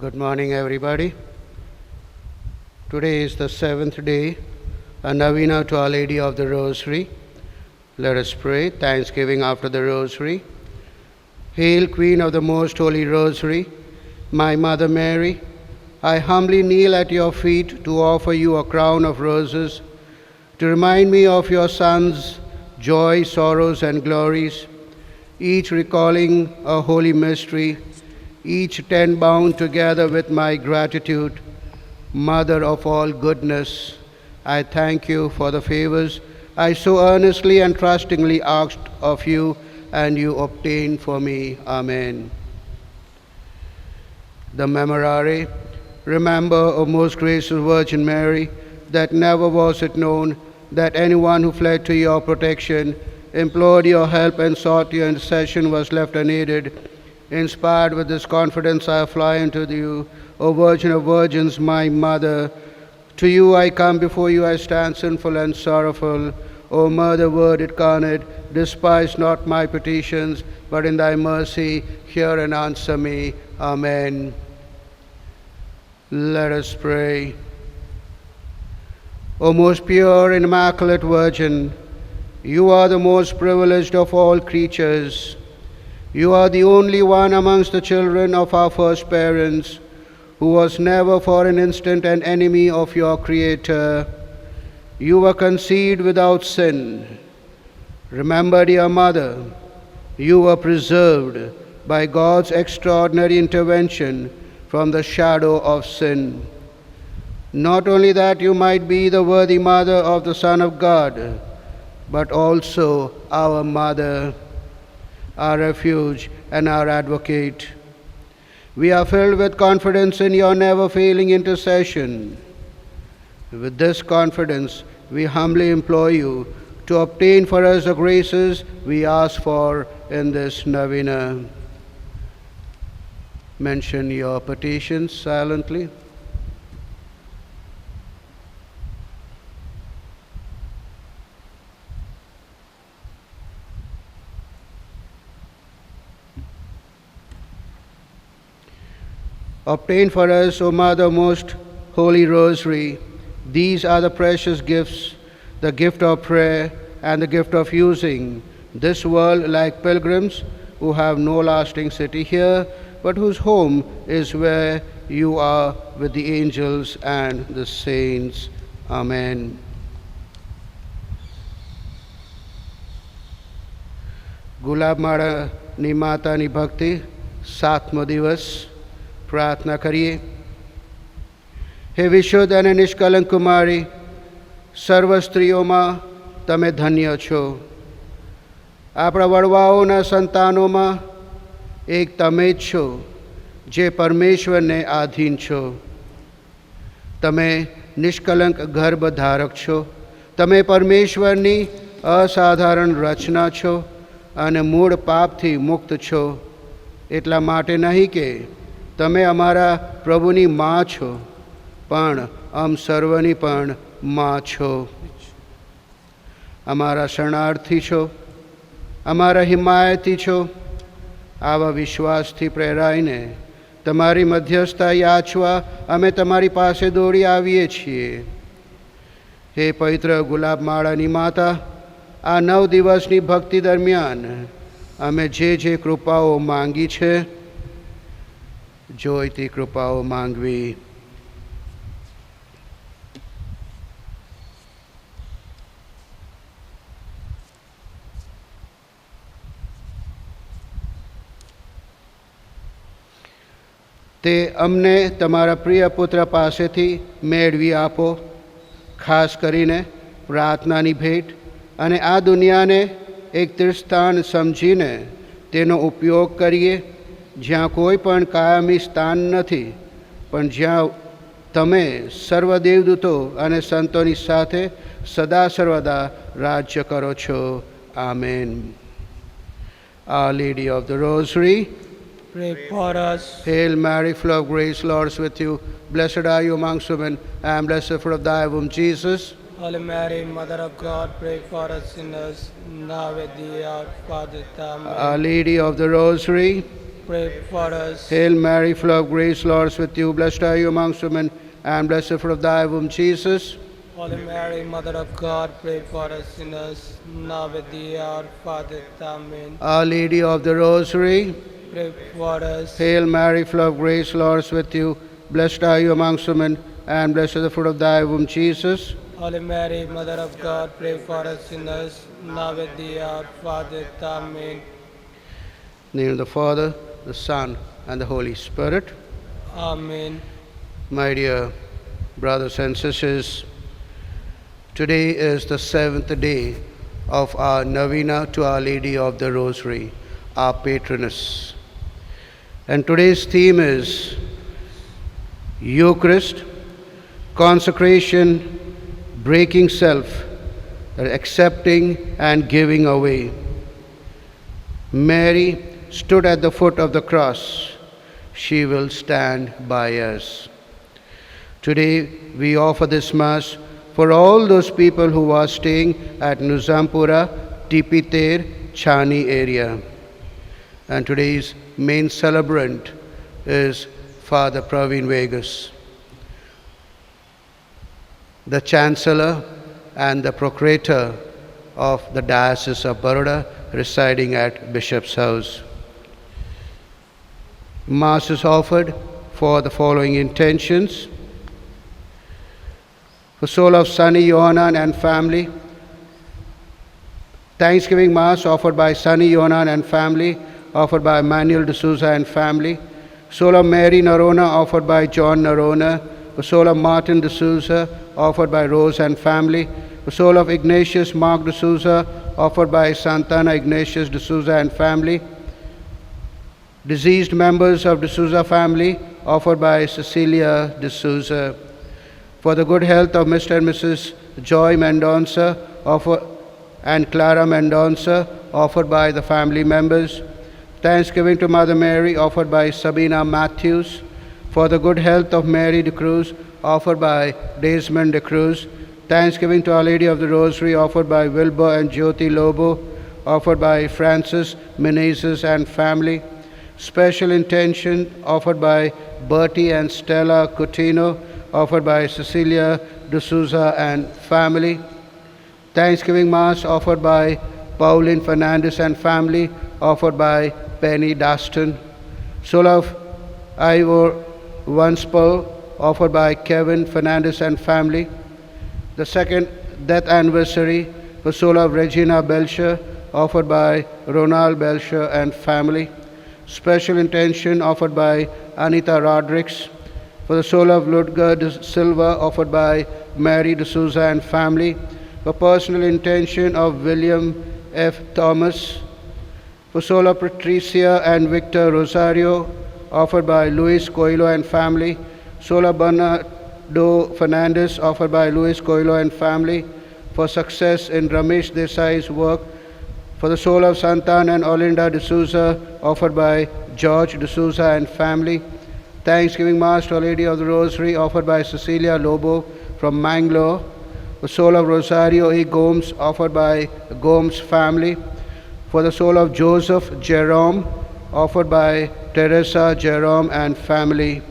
Good morning, everybody. Today is the 7th day, a Novena to Our Lady of the Rosary. Let us pray, thanksgiving after the Rosary. Hail, Queen of the Most Holy Rosary, my Mother Mary, I humbly kneel at your feet to offer you a crown of roses, to remind me of your Son's joy, sorrows, and glories, each recalling a holy mystery, each ten bound together with my gratitude. Mother of all goodness, I thank you for the favors I so earnestly and trustingly asked of you, and you obtained for me. Amen. The Memorare. Remember, O most gracious Virgin Mary, that never was it known that anyone who fled to your protection, implored your help, and sought your intercession was left unaided. Inspired with this confidence, I fly unto you, O Virgin of Virgins, my Mother. To you I come, before you I stand sinful and sorrowful. O Mother, Word incarnate, despise not my petitions, but in thy mercy hear and answer me. Amen. Let us pray. O most pure and immaculate Virgin, you are the most privileged of all creatures. You are the only one amongst the children of our first parents who was never for an instant an enemy of your Creator. You were conceived without sin. Remember, dear Mother, you were preserved by God's extraordinary intervention from the shadow of sin. Not only that you might be the worthy mother of the Son of God, but also our Mother, our refuge, and our advocate. We are filled with confidence in your never-failing intercession. With this confidence, we humbly implore you to obtain for us the graces we ask for in this novena. Mention your petitions silently. Obtain for us, O Mother most Holy Rosary, these are the precious gifts, the gift of prayer and the gift of using this world like pilgrims who have no lasting city here, but whose home is where you are with the angels and the saints. Amen. ગુલાબ માળાની માતાની ભક્તિ 7મો દિવસ. પ્રાર્થના કરીએ. હે વિશુદ્ધ અને નિષ્કલંક કુમારી, સર્વ સ્ત્રીઓમાં તમે ધન્ય છો. આપણા વડવાઓના સંતાનોમાં એક તમે જ છો જે પરમેશ્વરને આધીન છો. તમે નિષ્કલંક ગર્ભધારક છો. તમે પરમેશ્વરની અસાધારણ રચના છો અને મૂળ પાપથી મુક્ત છો. એટલા માટે નહીં કે તમે અમારા પ્રભુની મા છો, પણ સર્વની પણ મા છો. અમારા શરણાર્થી છો, અમારા હિમાયતી છો. આવા વિશ્વાસથી પ્રેરાઈને તમારી મધ્યસ્થતા યાચવા અમે તમારી પાસે દોડી આવીએ છીએ. હે પવિત્ર ગુલાબમાળાની માતા, આ 9 દિવસની ભક્તિ દરમિયાન અમે જે કૃપાઓ માંગી છે, જોઈતી કૃપાઓ માંગવી. તે અમને તમારા પ્રિય પુત્ર પાસેથી મેળવી આપો. ખાસ કરીને પ્રાર્થનાની ભેટ અને આ દુનિયાને એક તીર્થસ્થાન સમજીને તેનો ઉપયોગ કરીએ, જ્યાં કોઈ પણ કાયમી સ્થાન નથી, પણ જ્યાં તમે સર્વ દેવદૂતો અને સંતોની સાથે સદા સર્વદા રાજ્ય કરો છો. Amen. Our Lady of the Rosary, pray for us. Hail Mary, full of grace, Lord is with you. Blessed are you amongst women, and blessed the fruit of thy womb, Jesus. Holy Mary, Mother of God, pray for us sinners, now at the hour of our death. Amen. Our Lady of the Rosary, pray for us. Hail Mary, full of grace, Lord is with you. Blessed are you amongst women, and blessed the fruit of thy womb, Jesus. Holy Mary, Mother of God, pray for us sinners, now at the hour of our death. Amen. Our Lady of the Rosary. Pray for us. Hail Mary, full of grace, Lord is with you. Blessed are you amongst women, and blessed is the fruit of thy womb, Jesus. Holy Mary, Mother of God, pray for us sinners, now at the hour of our death. Amen. In the name of the Father, the Son, and the Holy Spirit. Amen. My dear brothers and sisters, today is the 7th day of our novena to Our Lady of the Rosary, our patroness. And today's theme is Eucharist, consecration, breaking self, accepting and giving away. Mary stood at the foot of the cross. She will stand by us. Today we offer this Mass for all those people who are staying at Nuzampura, Tipiter, Chani area. And today's main celebrant is Father Praveen Vegas, the Chancellor and the Procurator of the Diocese of Baroda, residing at Bishop's House. Mass is offered for the following intentions: for soul of Sunny Yohanan and family. Thanksgiving Mass offered by Sunny Yohanan and family, offered by Manuel D'Souza and family. Soul of Mary Narona offered by John Narona. For soul of Martin D'Souza offered by Rose and family. For soul of Ignatius Mark D'Souza offered by Santana Ignatius D'Souza and family. Deceased members of D'Souza family offered by Cecilia D'Souza. For the good health of Mr. and Mrs. Joy Mendonça and Clara Mendonça, offered by the family members. Thanksgiving to Mother Mary, offered by Sabina Matthews. For the good health of Mary de Cruz, offered by Desmond de Cruz. Thanksgiving to Our Lady of the Rosary, offered by Wilbur and Jyoti Lobo, offered by Francis Menezes and family. Special intention offered by Bertie and Stella Coutinho, offered by Cecilia D'Souza and family. Thanksgiving Mass offered by Pauline Fernandez and family, offered by Penny Daston. Soul of Ivor Wanspel, offered by Kevin Fernandez and family. The second death anniversary for soul of Regina Belcher, offered by Ronald Belcher and family. Special intention offered by Anita Rodrigues. For the soul of Ludger de Silva, offered by Mary D'Souza and family. For personal intention of William F. Thomas. For soul of Patricia and Victor Rosario, offered by Luis Coelho and family. Soul of Bernardo Fernandez, offered by Luis Coelho and family. For success in Ramesh Desai's work. For the soul of Santan and Olinda D'Souza, offered by George D'Souza and family. Thanksgiving Mass to Our Lady of the Rosary, offered by Cecilia Lobo from Mangalore. The soul of Rosario E. Gomes, offered by Gomes family. For the soul of Joseph Jerome, offered by Teresa Jerome and family.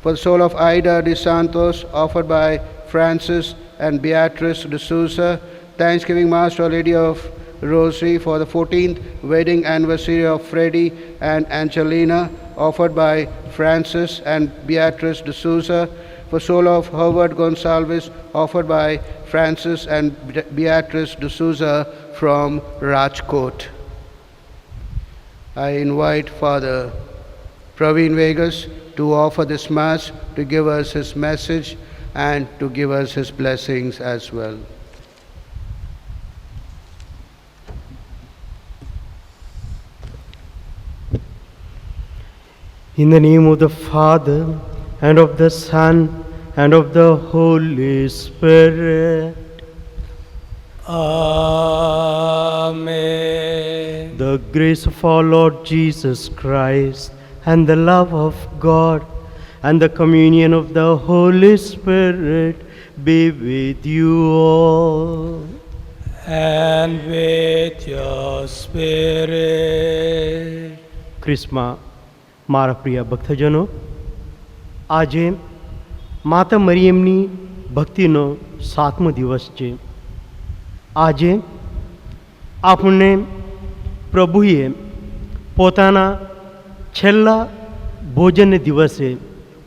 For the soul of Ida de Santos, offered by Francis and Beatrice D'Souza. Thanksgiving Mass to Our Lady of Rosary for the 14th wedding anniversary of Freddie and Angelina, offered by Francis and Beatrice D'Souza. For soul of Howard Gonsalves, offered by Francis and Beatrice D'Souza from Rajkot. I invite Father Praveen Vegas to offer this Mass, to give us his message and to give us his blessings as well. In the name of the Father, and of the Son, and of the Holy Spirit. Amen. The grace of our Lord Jesus Christ, and the love of God, and the communion of the Holy Spirit be with you all. And with your spirit. ખ્રિસ્તમાં મારા પ્રિય ભક્તજનો, આજે માતા મરિયમની ભક્તિનો 7મો દિવસ છે. આજે આપણને પ્રભુએ પોતાના છેલ્લા ભોજન દિવસે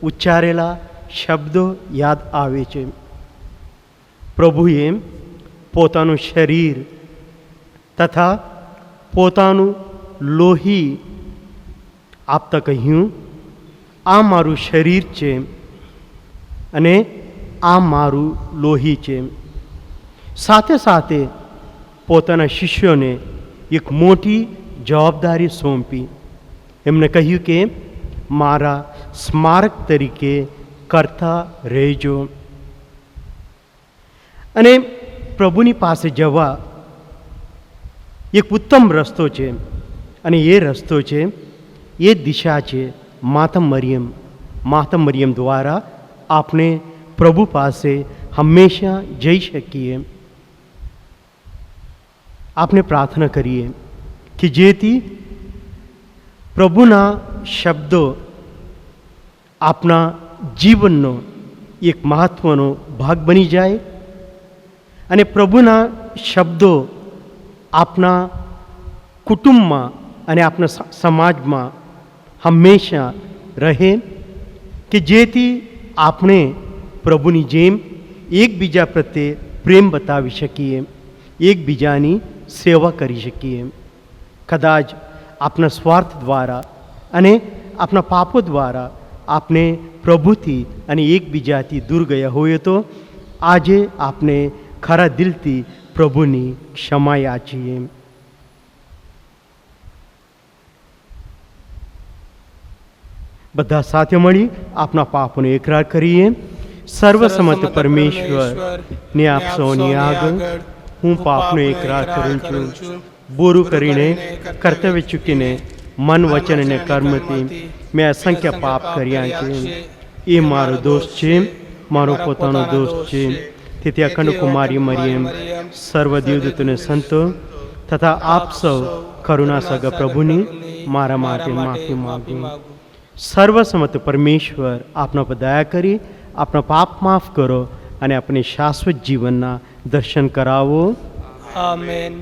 ઉચ્ચારેલા શબ્દો યાદ આવે છે. પ્રભુએ પોતાનું શરીર તથા પોતાનું લોહી આપતા કહ્યું, આ મારું શરીર છે અને આ મારું લોહી છે. સાથે સાથે પોતાના શિષ્યોને એક મોટી જવાબદારી સોંપી. એમને કહ્યું કે મારા સ્મારક તરીકે કરતા રહેજો. અને પ્રભુની પાસે જવા એક ઉત્તમ રસ્તો છે, અને એ રસ્તો છે, એ દિશા છે માતા મરિયમ. માતા મરિયમ દ્વારા આપણે પ્રભુ પાસે હંમેશા જઈ શકીએ. આપણે પ્રાર્થના કરીએ કે જેથી પ્રભુના શબ્દો આપણા જીવનનો એક મહત્ત્વનો ભાગ બની જાય, અને પ્રભુના શબ્દો આપણા કુટુંબમાં અને આપણા સમાજમાં હંમેશા રહે, કે જેથી આપણે પ્રભુની જેમ એકબીજા પ્રત્યે પ્રેમ બતાવી શકીએ, એકબીજાની સેવા કરી શકીએ. કદાચ આપણા સ્વાર્થ દ્વારા અને આપણા પાપો દ્વારા આપણે પ્રભુથી અને એકબીજાથી દૂર ગયા હોઈએ તો આજે આપણે ખરા દિલથી પ્રભુની ક્ષમા યાચીએ. બધા સાથે મળી આપણા પાપોનો એકરાર કરીએ. સર્વસમત પરમેશ્વર ને આપ સૌની આગળ હું પાપનો એકરાર કરું છું. બુરું કરીને, કર્તવ્ય ચૂકીને, મન વચન અને કર્મથી મેં અસંખ્ય પાપ કર્યા છે. એ મારો દોષ છે, મારો પોતાનો દોષ છે. તેથી અખંડ કુમારી મરિયમ, સર્વ દેવદૂતોને સંતો તથા આપ સૌ કરુણા સગા પ્રભુની મારા માટે માફી માગું. સર્વસમત પરમેશ્વર આપના પર દયા કરી આપણા પાપ માફ કરો અને આપણે શાશ્વત જીવનના દર્શન કરાવો. આમેન.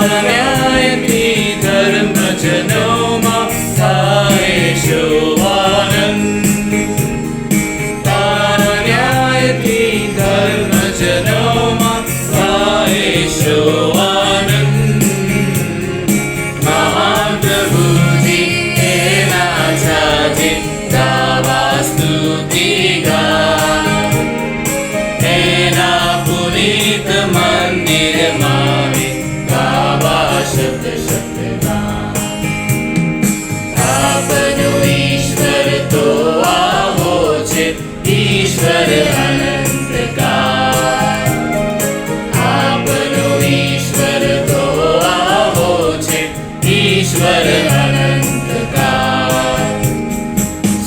न्यायથી ધર્મજનોમાં થાય શો આનંદ. તારા ન્યાયથી ધર્મજનોમાં થાય શો આનંદ. મહાપ્રભુજી એના જાજે ગાવા સ્તુતિ ગાય. એના પુનિત મંદિરમાં ગાવા શબ્દ શબ્દ ગાય. આપનો ઈશ્વર તો આવો છે, ઈશ્વર અનંત કાય. આપનો ઈશ્વર તો આવો છે, ઈશ્વર અનંત કાય.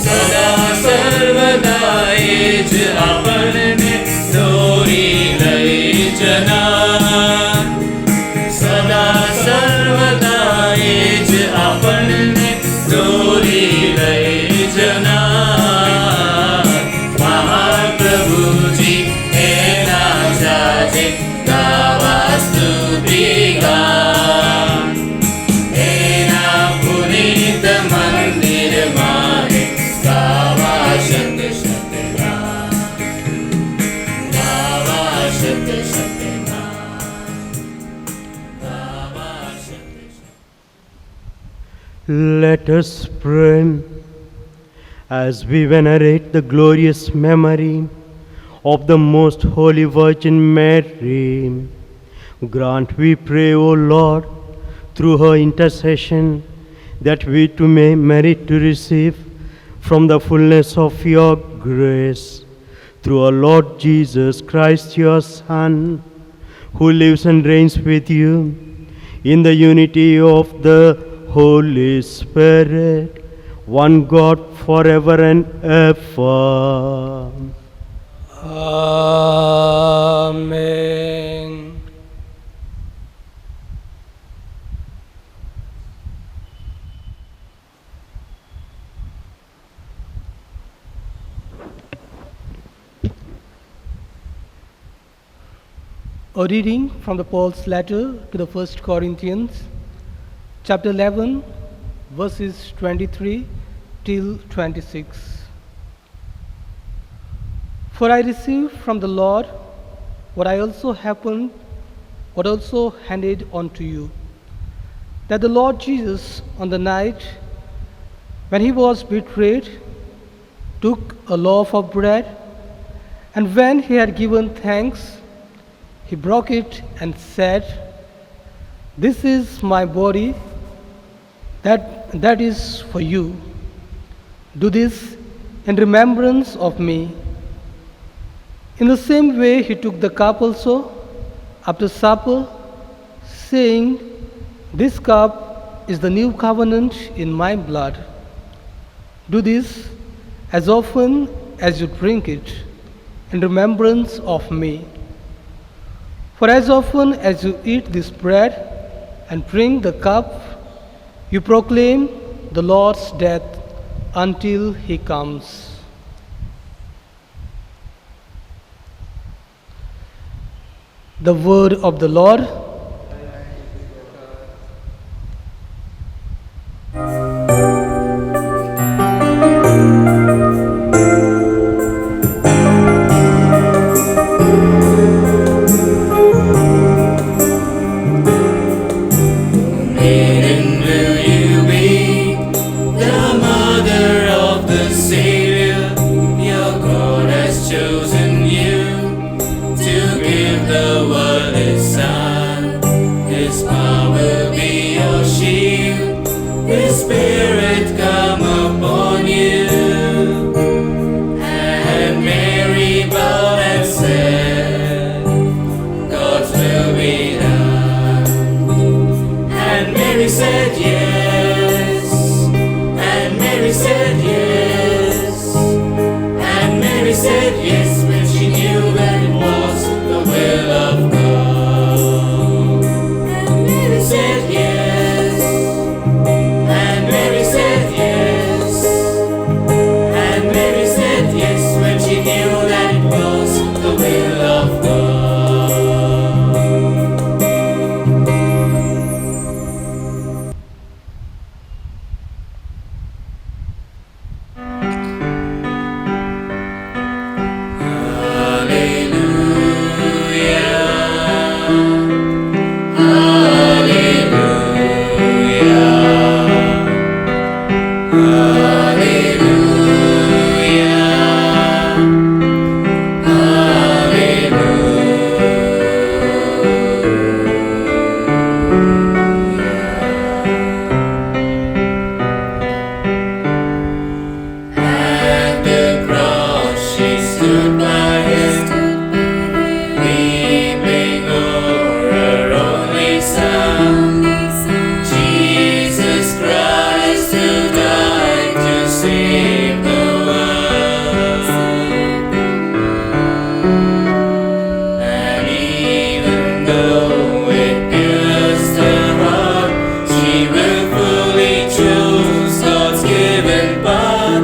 સદા સર્વદા એ જ આપણને દોરી લઈ જનાર. સદા સર્વદા એ જ આપણને દોરી લઈ જનાર. મહાપ્રભુજી એના જાજે ગાવા સ્તુતિ ગાય. એના પુનિત મંદિરમાં ગાવા શબ્દ શબ્દ ગાય. ગાવા શબ્દ શબ્દ ગાય. ગાવા શબ્દ શબ્દ. Let us pray as we venerate the glorious memory of the Most Holy Virgin Mary. Grant, we pray, O Lord, through her intercession, that we too may merit to receive from the fullness of your grace. Through our Lord Jesus Christ, your Son, who lives and reigns with you in the unity of the Holy Spirit, one God forever and ever. Amen. A reading from the Paul's letter to the First Corinthians, chapter 11, verses 23 till 26. For I received from the Lord what also handed on to you, that the Lord Jesus, on the night when he was betrayed, took a loaf of bread, and when he had given thanks, he broke it and said, "This is my body that is for you. Do this in remembrance of me." In the same way he took the cup also after supper, saying, "This cup is the new covenant in my blood. Do this as often as you drink it in remembrance of me. For as often as you eat this bread and drink the cup, you proclaim the Lord's death until he comes." The word of the Lord. At the cross she stood by him, weeping o'er her only son, Jesus Christ, who died to save the world. And even though it pierced her heart, she willfully chose God's given path.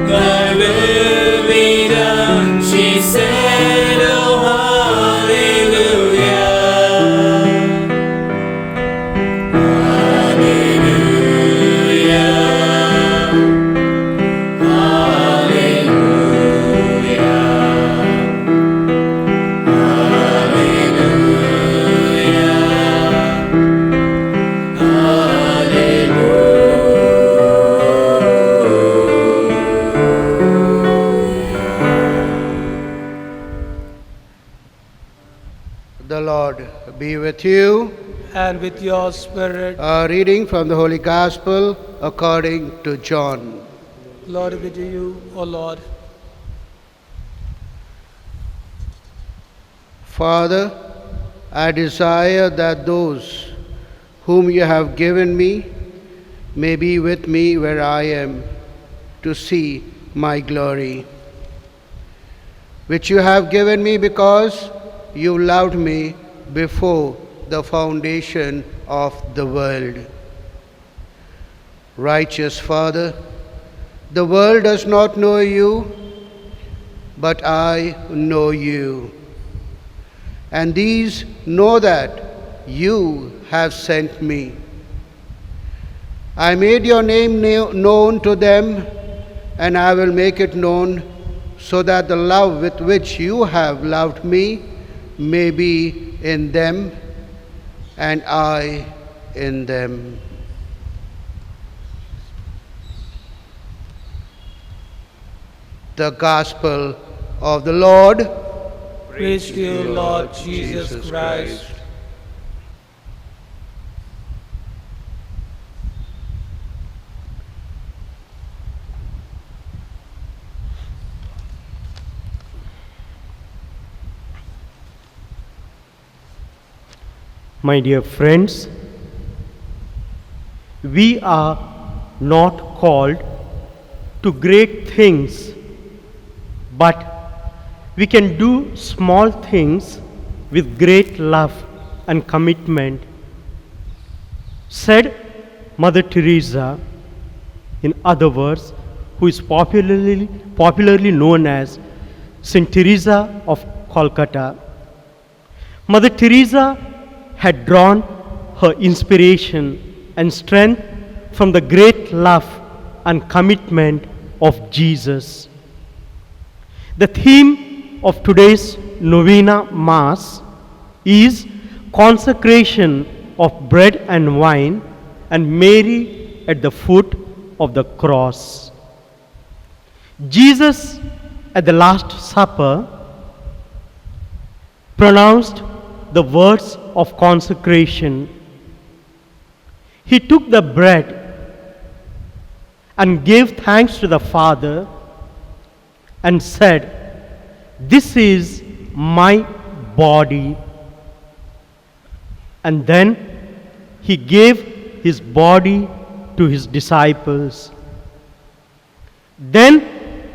Thy will be done, she said, oh hallelujah. The Lord be with you. And with your spirit, A reading from the Holy Gospel according to John. glory be to you, O Lord. Father, I desire that those whom you have given me may be with me where I am, to see my glory, which you have given me because you loved me before the foundation of the world. Righteous Father, the world does not know you, but I know you. And these know that you have sent me. I made your name known to them, and I will make it known, so that the love with which you have loved me may be in them, and I in them. The Gospel of the Lord. Praise to you, Lord Jesus Christ. My dear friends, we are not called to great things, but we can do small things with great love and commitment, said Mother Teresa, in other words, who is popularly known as Saint Teresa of Calcutta. Mother Teresa had drawn her inspiration and strength from the great love and commitment of Jesus. The theme of today's Novena Mass is consecration of bread and wine and Mary at the foot of the cross. Jesus at the Last Supper pronounced the words of consecration. He took the bread and gave thanks to the Father and said, "This is my body." And then he gave his body to his disciples. Then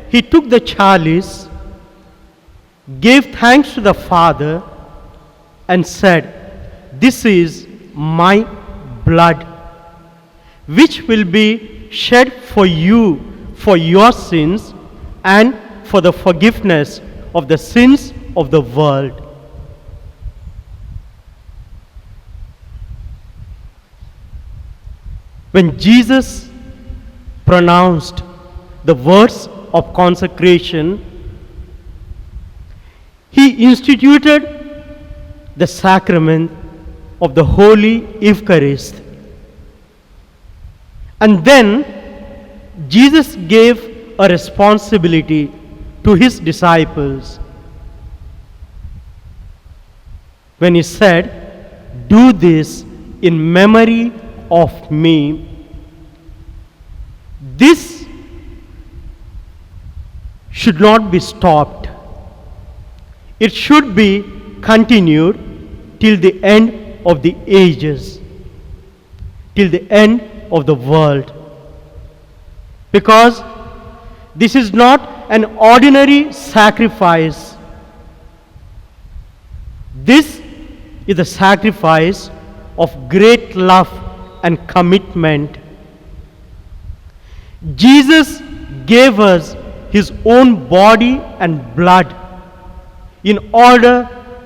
he took the chalice, gave thanks to the Father, and said, "This is my blood, which will be shed for you for your sins and for the forgiveness of the sins of the world." When Jesus pronounced the words of consecration, he instituted the sacrament of the Holy Eucharist. And then Jesus gave a responsibility to his disciples when he said, "Do this in memory of me." This should not be stopped. It should be continued till the end of the ages, till the end of the world. Because this is not an ordinary sacrifice. This is the sacrifice of great love and commitment. Jesus gave us his own body and blood in order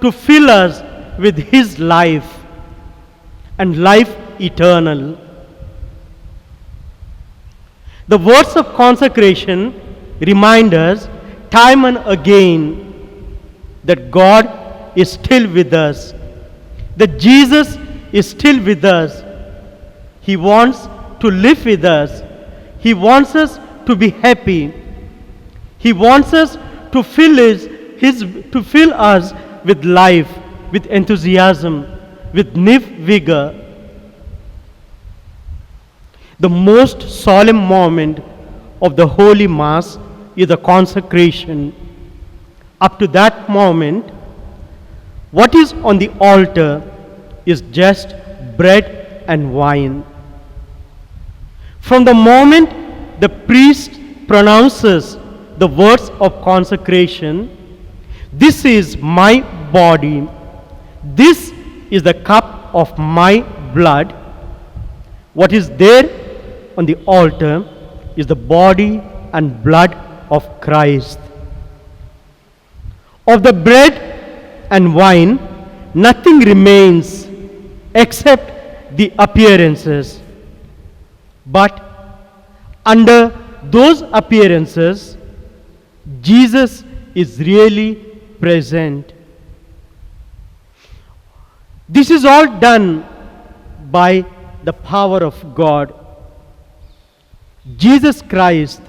to fill us with his life and life eternal. The words of consecration remind us time and again that God is still with us, that Jesus is still with us. He wants to live with us. He wants us to be happy. He wants us to fill us with life, with enthusiasm, with new vigor. The most solemn moment of the Holy Mass is the consecration. Up to that moment, what is on the altar is just bread and wine. From the moment the priest pronounces the words of consecration, "This is my body, this is the cup of my blood," what is there on the altar is the body and blood of Christ. Of the bread and wine, nothing remains except the appearances. But under those appearances, Jesus is really present. This is all done by the power of God. Jesus Christ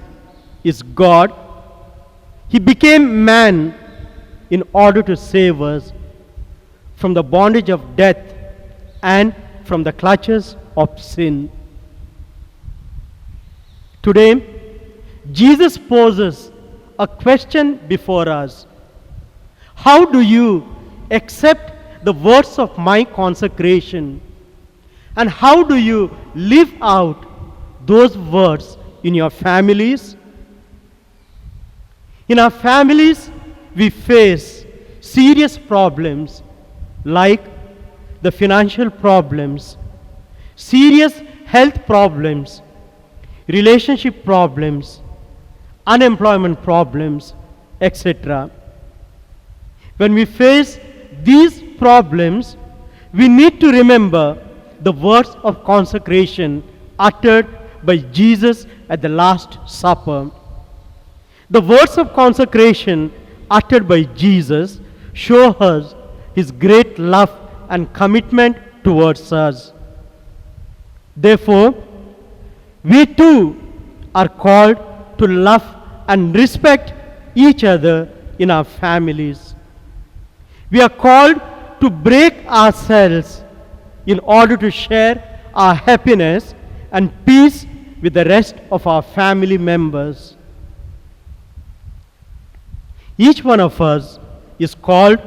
is God. He became man in order to save us from the bondage of death and from the clutches of sin. Today, Jesus poses a question before us. How do you accept the words of my consecration? And how do you live out those words in your families? In our families, we face serious problems like the financial problems, serious health problems, relationship problems, unemployment problems, etc. When we face these problems, we need to remember the words of consecration uttered by Jesus at the Last Supper. The words of consecration uttered by Jesus show us his great love and commitment towards us. Therefore, we too are called to love and respect each other in our families. We are called to break ourselves in order to share our happiness and peace with the rest of our family members. Each one of us is called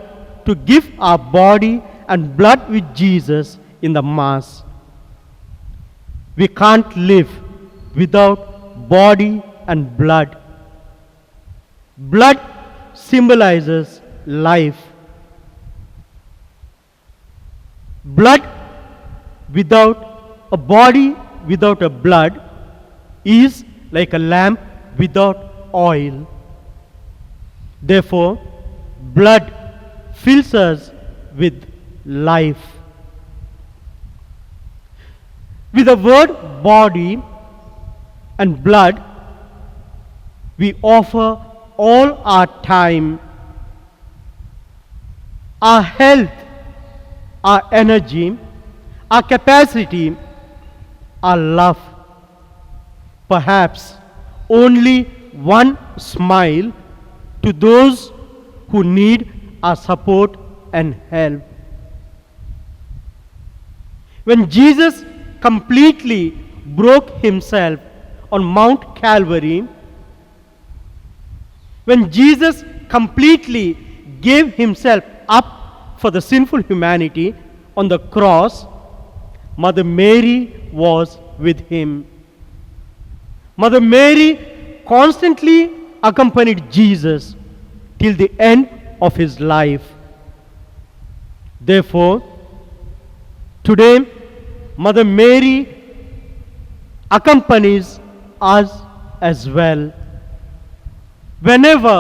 to give our body and blood with Jesus in the Mass. We can't live without body and blood. Blood symbolizes life. Blood without a body, without a blood, is like a lamp without oil. Therefore, blood fills us with life. With the word body and blood, we offer all our time, our health, our energy, our capacity, our love. Perhaps only one smile to those who need our support and help. When Jesus completely broke himself on Mount Calvary, when Jesus completely gave himself up for the sinful humanity on the cross, Mother Mary was with him. Mother Mary constantly accompanied Jesus till the end of his life. Therefore, today, Mother Mary accompanies us as well. Whenever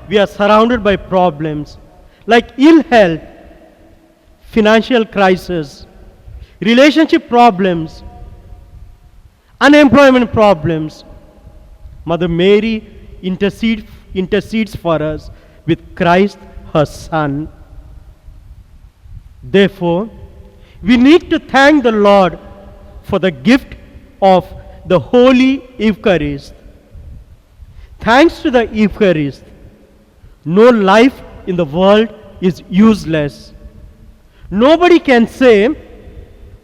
we are surrounded by problems like ill health, financial crisis, relationship problems, unemployment problems, Mother Mary intercedes for us with Christ, her Son. Therefore, we need to thank the Lord for the gift of the Holy Eucharist. Thanks to the Eucharist, no life in the world is useless. Nobody can say,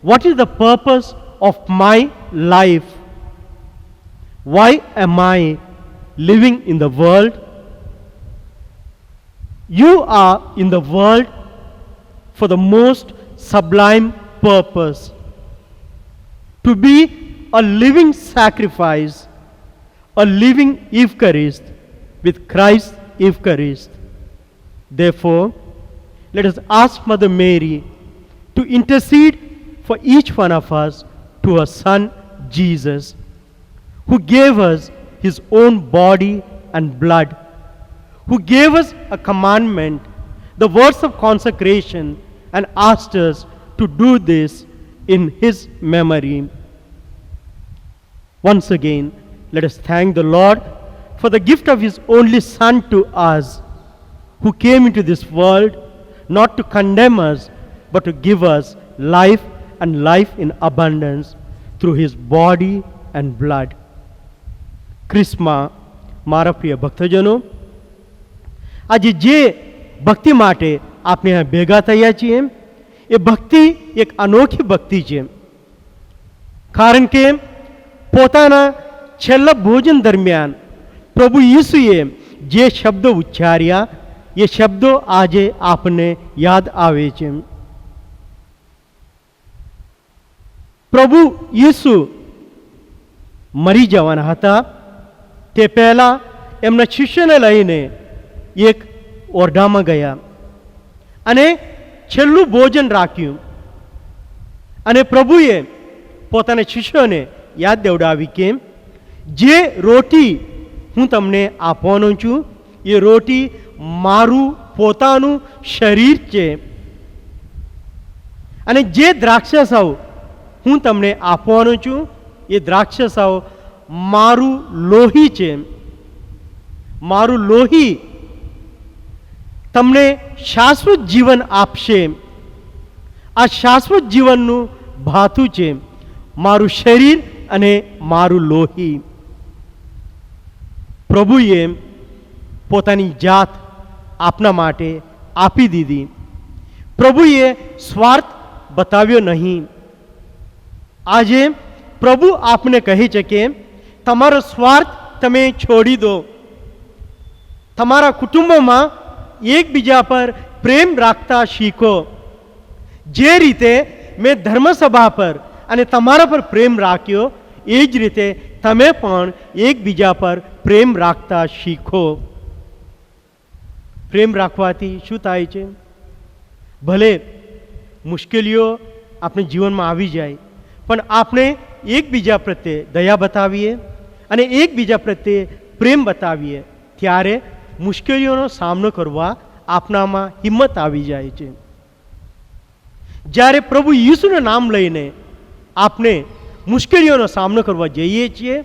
what is the purpose of my life? Why am I living in the world? You are in the world for the most sublime purpose, to be a living sacrifice, a living Eucharist with Christ Eucharist. Therefore, let us ask Mother Mary to intercede for each one of us to her Son Jesus, who gave us his own body and blood, who gave us a commandment, the words of consecration, and asked us to do this in his memory. Once again, let us thank the Lord for the gift of his only Son to us, who came into this world not to condemn us, but to give us life and life in abundance through his body and blood. ક્રિસ્મા મારા પ્રિય ભક્તજનો, આજે જે ભક્તિ માટે આપણે અહીંયા ભેગા થયા છીએ, એ ભક્તિ એક અનોખી ભક્તિ છે. કારણ કે પોતાના છેલ્લા ભોજન દરમિયાન પ્રભુ ઈસુએ જે શબ્દો ઉચ્ચાર્યા, એ શબ્દો આજે આપને યાદ આવે છે. પ્રભુ ઈસુ મરી જવાના હતા, તે પહેલા એમના શિષ્યને લઈને એક ઓરડામાં ગયા અને છેલ્લું ભોજન રાખ્યું. અને પ્રભુએ પોતાના શિષ્યોને યાદ દેવડાવી કે જે રોટી હું તમને આપવાનો છું, એ રોટી મારું પોતાનું શરીર છે. અને જે દ્રાક્ષરસાઓ હું તમને આપવાનો છું, એ દ્રાક્ષરસાઓ મારું લોહી છે. મારું લોહી તમને શાશ્વત જીવન આપશે. આ શાશ્વત જીવનનું ભાથું છે મારું શરીર અને મારું લોહી. પ્રભુએ પોતાની જાત આપના માટે આપી દીધી. પ્રભુએ સ્વાર્થ બતાવ્યો નહીં. આજે પ્રભુ આપને કહે છે કે તમારો સ્વાર્થ તમે છોડી દો. તમારા કુટુંબમાં એકબીજા પર પ્રેમ રાખતા શીખો. જે રીતે મેં ધર્મસભા પર અને તમારા પર પ્રેમ રાખ્યો, એ જ રીતે તમે પણ એકબીજા પર પ્રેમ રાખતા શીખો. પ્રેમ રાખવાથી શું થાય છે? ભલે મુશ્કેલીઓ આપણે જીવનમાં આવી જાય, પણ આપણે એકબીજા પ્રત્યે દયા બતાવીએ અને એકબીજા પ્રત્યે પ્રેમ બતાવીએ, ત્યારે મુશ્કેલીઓનો સામનો કરવા આપણામાં હિંમત આવી જાય છે. જ્યારે પ્રભુ ઈસુનું નામ લઈને આપણે મુશ્કેલીઓનો સામનો કરવા જઈએ છીએ,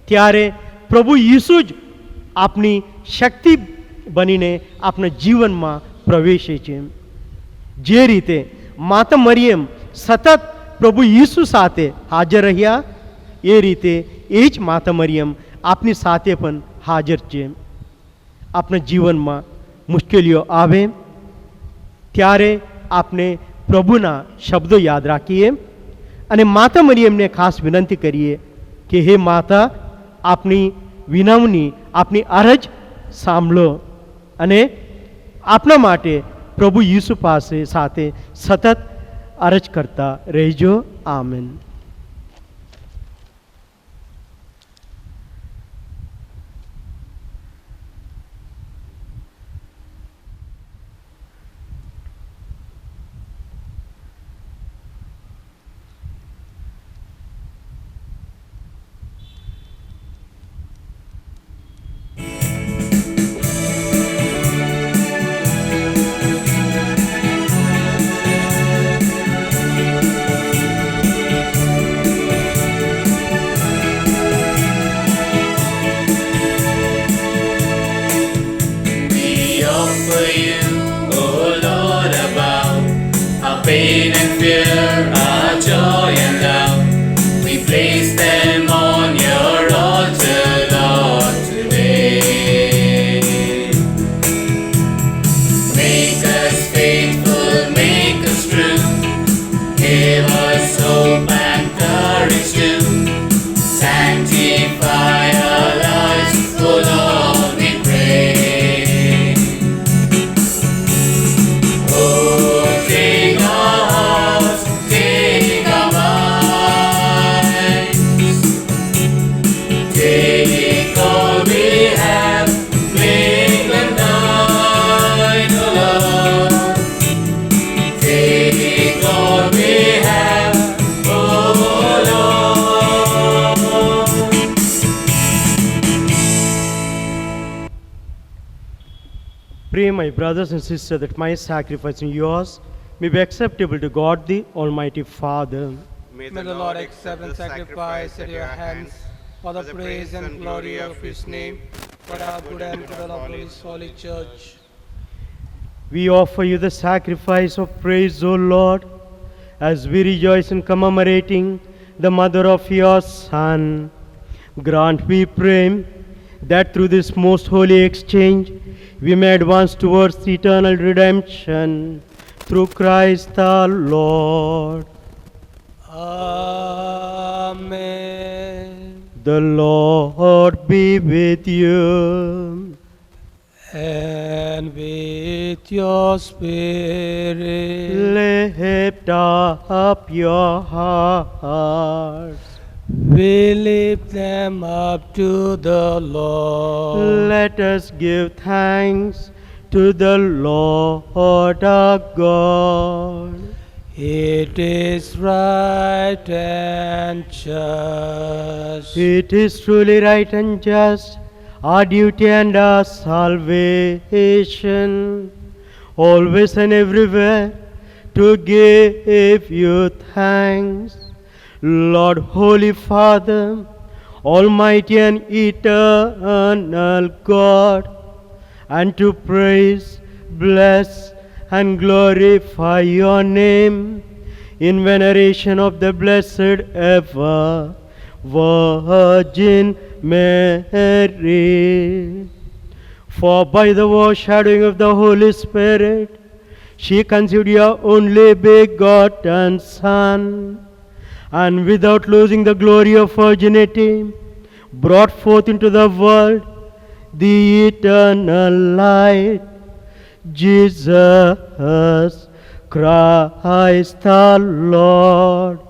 ત્યારે પ્રભુ ઈસુ જ આપણી શક્તિ બનીને આપણા જીવનમાં પ્રવેશે છે. જે રીતે માતા મરિયમ સતત પ્રભુ ઈસુ સાથે હાજર રહ્યા, એ રીતે એ જ માતા મરિયમ આપની સાથે પણ હાજર છે. આપણા જીવનમાં મુશ્કેલીઓ આવે ત્યારે આપણે પ્રભુના શબ્દો યાદ રાખીએ અને માતા મરિયમને ખાસ વિનંતી કરીએ કે હે માતા, આપની વિનવણી, આપની અરજ સાંભળો અને આપણા માટે પ્રભુ યીશુ પાસે સાથે સતત અરજ કરતા રહેજો. Amen. We offer you, O Lord, above our pain and fear, our joy and love. We place them on your altar, Lord, today. Make us faithful, make us true. Give us hope and courage to sanctify our lives, O Lord, we pray. Oh, take our hearts, take our minds, take all we have, make them thine, O Lord. Take all we have, O Lord. Pray, my brothers and sisters, that my sacrifice and yours may be acceptable to God, the Almighty Father. May the Lord accept and sacrifice at your hands for the praise and glory of his name, for our good and good of his holy church. We offer you the sacrifice of praise, O Lord, as we rejoice in commemorating the mother of your Son. Grant, we pray, that through this most holy exchange we may advance towards eternal redemption through Christ our Lord. Amen. The Lord be with you. And with your spirit, Lift up your hearts. we lift them up to the Lord. Let us give thanks to the Lord our God. It is right and just. It is truly right and just, our duty and our salvation, always and everywhere to give you thanks, Lord, Holy Father, Almighty and eternal God, and to praise, bless, and glorify your name in veneration of the blessed ever Virgin Mary. For by the foreshadowing of the Holy Spirit, she conceived your only begotten Son, and without losing the glory of virginity, brought forth into the world the eternal light, Jesus Christ our Lord.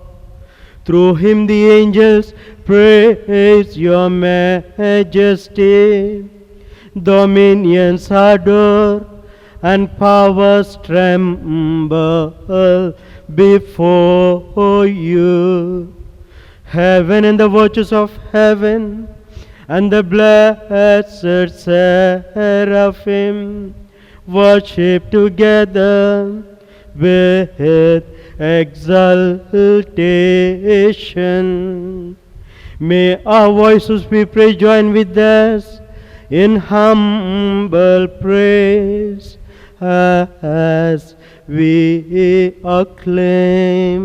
Through him the angels praise your majesty, dominions adore, and powers tremble before you. Heaven and the virtues of heaven, and the blessed seraphim worship together with exaltation. May our voices be praised, join with theirs in humble praise as we acclaim.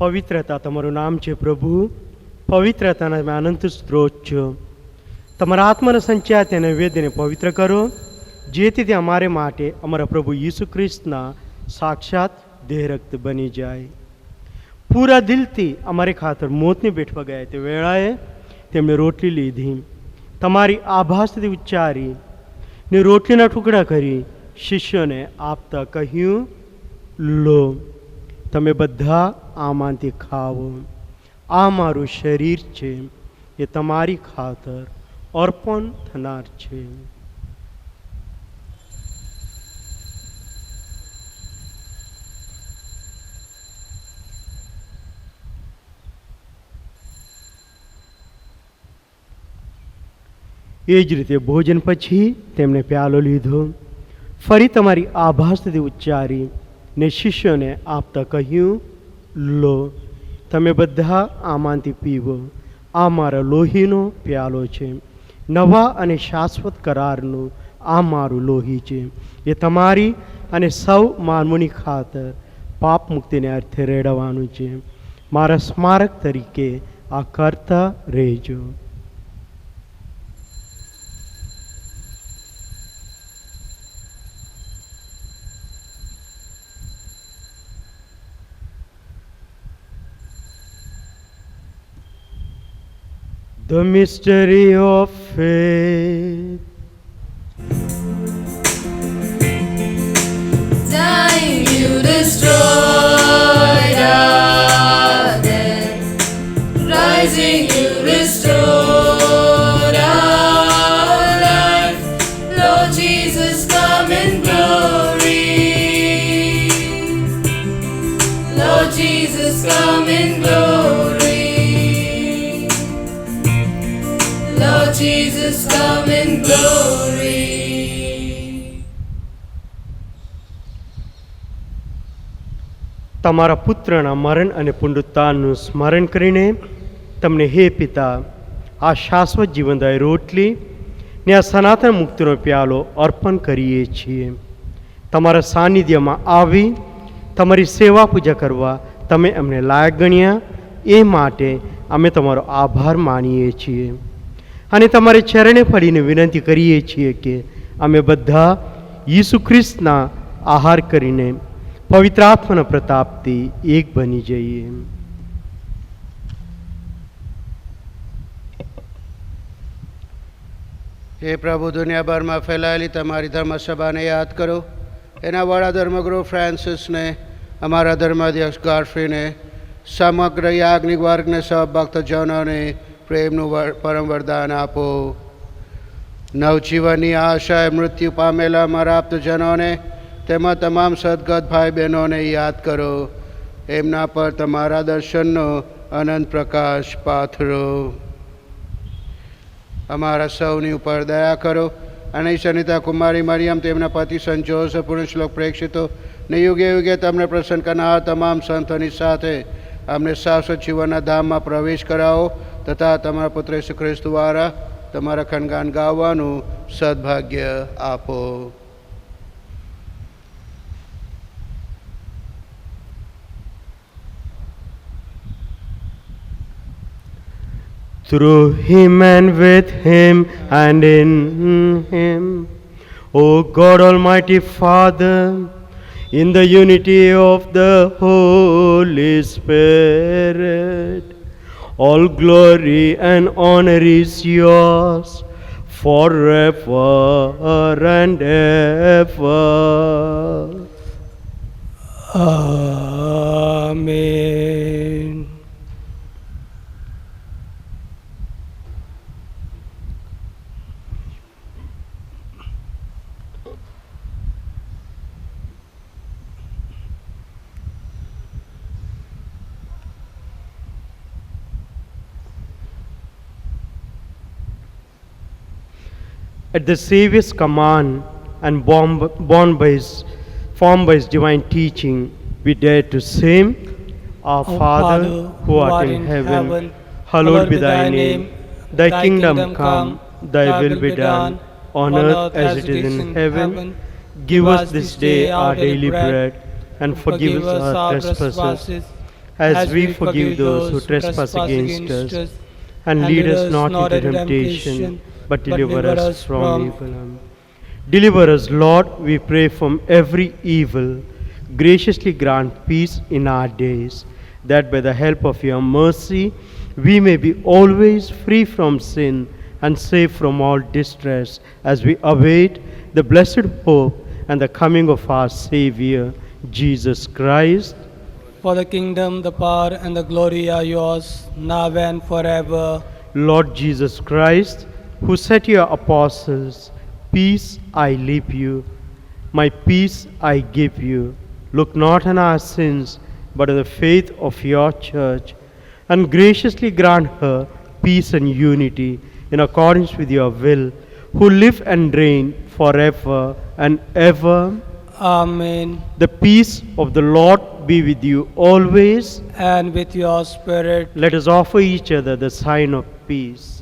પવિત્રતા તમારું નામ છે પ્રભુ, પવિત્રતાના તમે અનંત સ્ત્રોત છો. તમારા આત્માના સંચાર તેને વેદને પવિત્ર કરો, જેથી તે અમારે માટે અમારા પ્રભુ ઈસુ ખ્રિસ્તના સાક્ષાત દેહ રક્ત બની જાય. પૂરા દિલથી અમારે ખાતર મોતને બેઠવા ગયા તે વેળાએ તેમણે રોટલી લીધી, તમારી આભાસથી ઉચ્ચારી ને રોટલીના ટુકડા કરી શિષ્યોને આપતા કહ્યું, લો, તમે બધા આમાંથી ખાવો, આ મારું શરીર છે, એ તમારી ખાતર અર્પણ થનાર છે. એ જ રીતે ભોજન પછી તેમણે પ્યાલો લીધો, ફરી તમારી આભાસથી ઉચ્ચારી ને શિષ્યોને આપતા કહ્યું, લો, તમે બધા આમાંથી પીવો, આ મારા લોહીનો પ્યાલો છે, નવા અને શાશ્વત કરારનું આ મારું લોહી છે, એ તમારી અને સૌ માનવોની ખાતર પાપ મુક્તિને અર્થે રેડવાનું છે. મારા સ્મારક તરીકે આ કરતા રહેજો. The mystery of faith. Dying, you destroyed our death. Rising, you restored our life. Lord Jesus, come in glory. Lord Jesus, come in glory. Lord Jesus, come in glory. તમારા પુત્રના મરણ અને પુનરુત્થાનનું સ્મરણ કરીને તમને હે પિતા આ શાશ્વત જીવનદાયી રોટલી ને આ સનાતન મુક્તિનો પ્યાલો અર્પણ કરીએ છીએ. તમારા સાનિધ્યમાં આવી તમારી સેવા પૂજા કરવા તમે અમને લાયક ગણ્યા, એ માટે અમે તમારો આભાર માનીએ છીએ. અને તમારે ચરણે પડીને વિનંતી કરીએ છીએ કે અમે બધા ઈસુ ખ્રિસ્તના આહાર કરીને પવિત્ર આત્માના પ્રતાપથી એક બની જઈએ. હે પ્રભુ, દુનિયાભરમાં ફેલાયેલી તમારી ધર્મસભાને યાદ કરો. એના વડા ધર્મગુરુ ફ્રાન્સિસને, અમારા ધર્માધ્યક્ષ ગાર્ફીને, સમગ્ર યાજ્ઞિક વર્ગને, સૌ ભક્તજનોને પ્રેમનું પરમ વરદાન આપો. નવજીવનની આશાએ મૃત્યુ પામેલા અમારા આપ્તજનોને તેમાં તમામ સદગત ભાઈ બહેનોને યાદ કરો. એમના પર તમારા દર્શનનો અનંત પ્રકાશ પાથરો. અમારા સૌની ઉપર દયા કરો અને સનિતા કુમારી મરિયમ, તેમના પતિ સંત જોસેફ, પુણ્યશ્લોક પ્રેક્ષિતો ને યુગે યુગે તમને પ્રસન્ન કરનાર તમામ સંતોની સાથે અમને શાશ્વત જીવનના ધામમાં પ્રવેશ કરાવો તથા તમારા પુત્ર ઈસુ ખ્રિસ્ત દ્વારા તમારા ખનગાન ગાવાનું સદભાગ્ય આપો. Through him and with him and in him, O God Almighty Father, in the unity of the Holy Spirit, all glory and honor is yours forever and ever. Amen. At the Saviour's command and formed by his divine teaching, we dare to say, Our Father, who art in heaven, hallowed be thy name. Thy kingdom come, thy will be done, on earth as it is in heaven. Give us this day our daily bread, and forgive us our trespasses, as we forgive those who trespass against us. And lead us not into temptation, but deliver us from evil. Amen. Deliver us, Lord, we pray, from every evil. Graciously grant peace in our days, that by the help of your mercy we may be always free from sin and safe from all distress, as we await the blessed hope and the coming of our Savior, Jesus Christ. For the kingdom, the power, and the glory are yours, now and forever. Lord Jesus Christ, who said to your apostles, Peace I leave you, my peace I give you. Look not on our sins, but on the faith of your church, and graciously grant her peace and unity in accordance with your will, who live and reign forever and ever. Amen. The peace of the Lord be with you always. And with your spirit. Let us offer each other the sign of peace.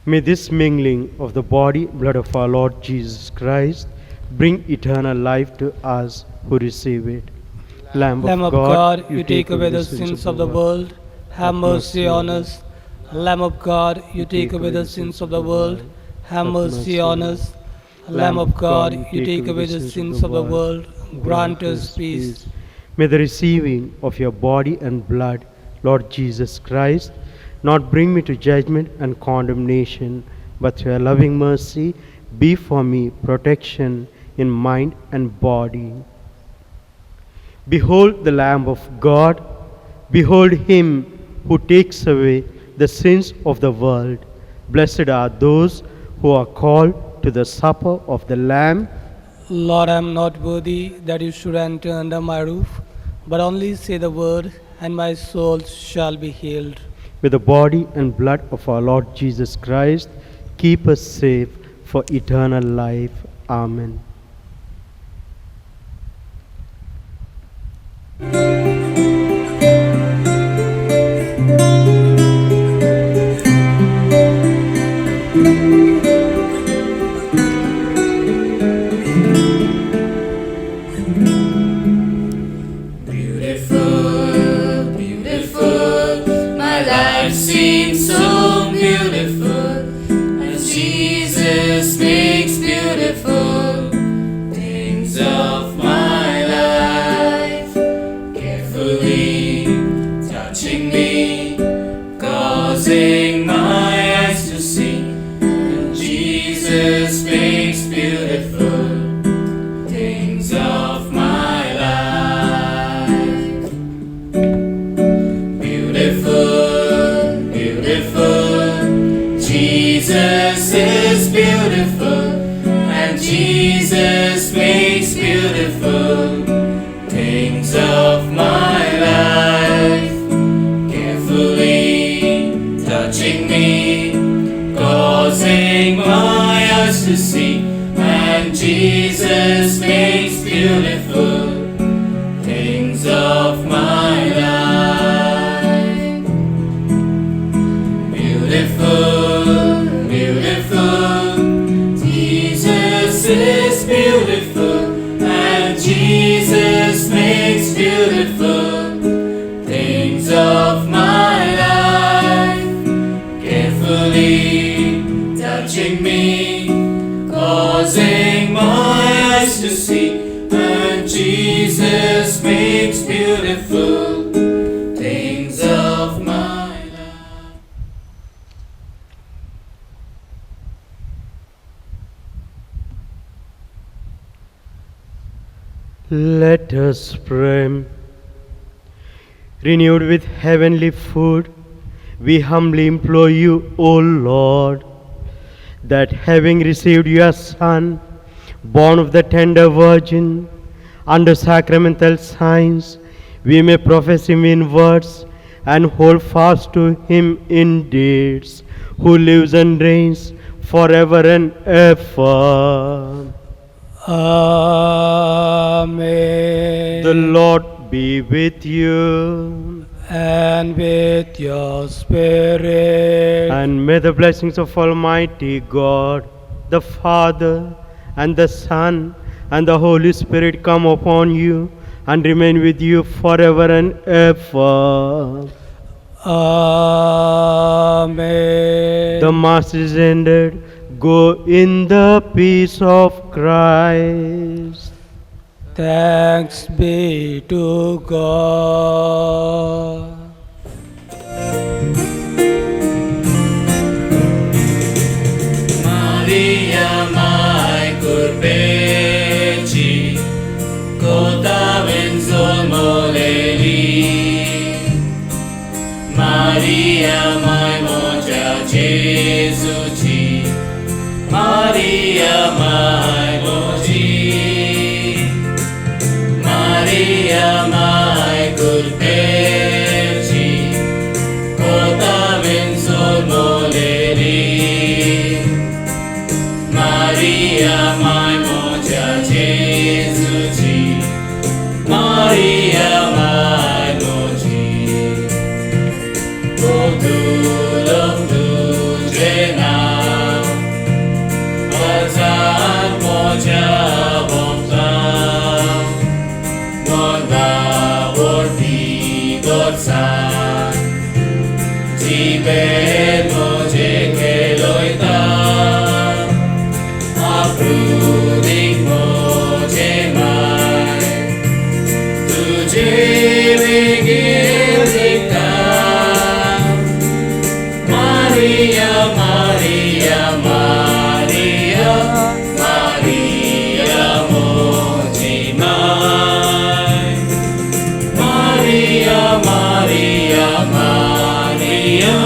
May this mingling of the body, blood of our Lord Jesus Christ bring eternal life to us who receive it. Lamb of God, you take away the sins of the world. Have mercy on us. Lamb of God, you take away the sins of the world. Have mercy on us. Lamb of God, you take away the sins of the world. Grant us peace. May the receiving of your body and blood, Lord Jesus Christ, not bring me to judgment and condemnation, but through your loving mercy be for me protection in mind and body. Behold the Lamb of God. Behold him who takes away the sins of the world. Blessed are those who are called to the supper of the Lamb. Lord, I am not worthy that you should enter under my roof, but only say the word, and my soul shall be healed. With the body and blood of our Lord Jesus Christ, keep us safe for eternal life. Amen. Beautiful I've seen so beautiful, as Jesus makes beautiful things of my life, carefully touching me, causing my eyes to see. And Jesus makes beautiful things of my life. Beautiful, beautiful, Jesus is beautiful, and Jesus makes beautiful things of my life, carefully touching me, causing my eyes to see. And Jesus makes beautiful things of my life. Beautiful, beautiful, Jesus is beautiful, and Jesus makes beautiful things of my life, carefully touching me, causing my eyes to see. And Jesus makes beautiful things of my life. Let us pray. Renewed with heavenly food, we humbly implore you, O Lord, that having received your Son, born of the tender Virgin, under sacramental signs, we may profess him in words and hold fast to him in deeds, who lives and reigns forever and ever. Amen. The Lord be with you. And with your spirit. And may the blessings of Almighty God, the Father, and the Son, and the Holy Spirit come upon you and remain with you forever and ever. Amen. The Mass is ended. Go in the peace of Christ. Thanks be to God. Maria mai curbeci, cota benzol moleli. Maria mai moja Jesuci, Maria mai moji, Maria mai curbeci, cota benzol moleli. Maria mai moja Jesuci, Maria mai moji. Tulog tujhe naam, bazar moja boktam, moda vorti dorsan, jibe moje keloitam, aprudik moje mai, tujhe megir diktam. Maria, Maria, Maria, Maria moji mai. Maria, Maria, Maria,